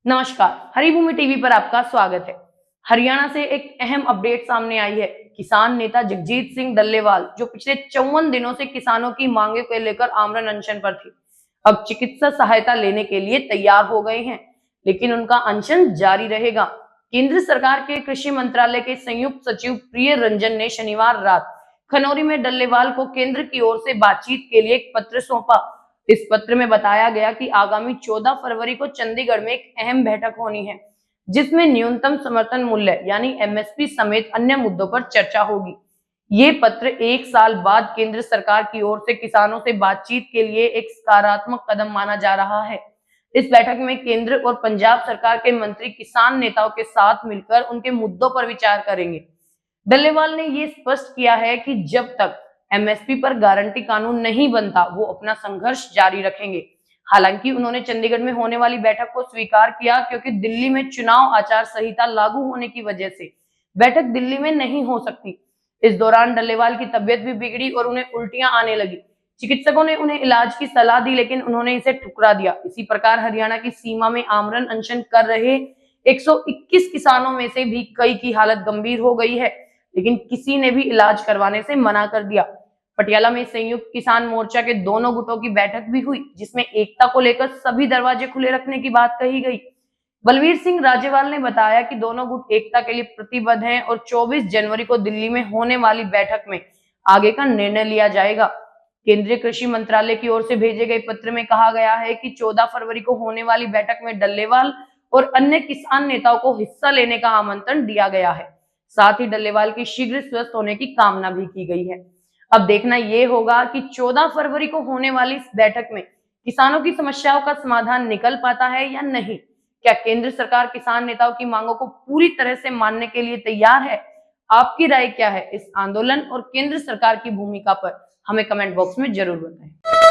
नमस्कार, हरिभूमि टीवी पर आपका स्वागत है। हरियाणा से एक अहम अपडेट सामने आई है। किसान नेता जगजीत सिंह डल्लेवाल, जो पिछले 54 दिनों से किसानों की मांगों को लेकर आमरण अनशन पर थे, अब चिकित्सा सहायता लेने के लिए तैयार हो गए हैं, लेकिन उनका अनशन जारी रहेगा। केंद्र सरकार के कृषि मंत्रालय के संयुक्त सचिव प्रिय रंजन ने शनिवार रात खनौरी में डल्लेवाल को केंद्र की ओर से बातचीत के लिए एक पत्र सौंपा। इस पत्र में बताया गया कि आगामी 14 फरवरी को चंडीगढ़ में एक अहम बैठक होनी है, जिसमें न्यूनतम समर्थन मूल्य यानी एमएसपी समेत अन्य मुद्दों पर चर्चा होगी। ये पत्र एक साल बाद केंद्र सरकार की ओर से किसानों से बातचीत के लिए एक सकारात्मक कदम माना जा रहा है। इस बैठक में केंद्र और पंजाब सरकार के मंत्री किसान नेताओं के साथ मिलकर उनके मुद्दों पर विचार करेंगे। डल्लेवाल ने ये स्पष्ट किया है कि जब तक एमएसपी पर गारंटी कानून नहीं बनता, वो अपना संघर्ष जारी रखेंगे। हालांकि उन्होंने चंडीगढ़ में होने वाली बैठक को स्वीकार किया, क्योंकि दिल्ली में चुनाव आचार संहिता लागू होने की वजह से बैठक दिल्ली में नहीं हो सकती। इस दौरान डल्लेवाल की तबीयत भी बिगड़ी और उन्हें उल्टियां आने लगी। चिकित्सकों ने उन्हें इलाज की सलाह दी, लेकिन उन्होंने इसे ठुकरा दिया। इसी प्रकार हरियाणा की सीमा में आमरण अनशन कर रहे 121 किसानों में से भी कई की हालत गंभीर हो गई है, लेकिन किसी ने भी इलाज करवाने से मना कर दिया। पटियाला में संयुक्त किसान मोर्चा के दोनों गुटों की बैठक भी हुई, जिसमें एकता को लेकर सभी दरवाजे खुले रखने की बात कही गई। बलवीर सिंह राजेवाल ने बताया कि दोनों गुट एकता के लिए प्रतिबद्ध हैं और 24 जनवरी को दिल्ली में होने वाली बैठक में आगे का निर्णय लिया जाएगा। केंद्रीय कृषि मंत्रालय की ओर से भेजे गए पत्र में कहा गया है कि 14 फरवरी को होने वाली बैठक में डल्लेवाल और अन्य किसान नेताओं को हिस्सा लेने का आमंत्रण दिया गया है। साथ ही डल्लेवाल की शीघ्र स्वस्थ होने की कामना भी की गई है। अब देखना यह होगा कि 14 फरवरी को होने वाली इस बैठक में किसानों की समस्याओं का समाधान निकल पाता है या नहीं। क्या केंद्र सरकार किसान नेताओं की मांगों को पूरी तरह से मानने के लिए तैयार है? आपकी राय क्या है इस आंदोलन और केंद्र सरकार की भूमिका पर? हमें कमेंट बॉक्स में जरूर बताएं।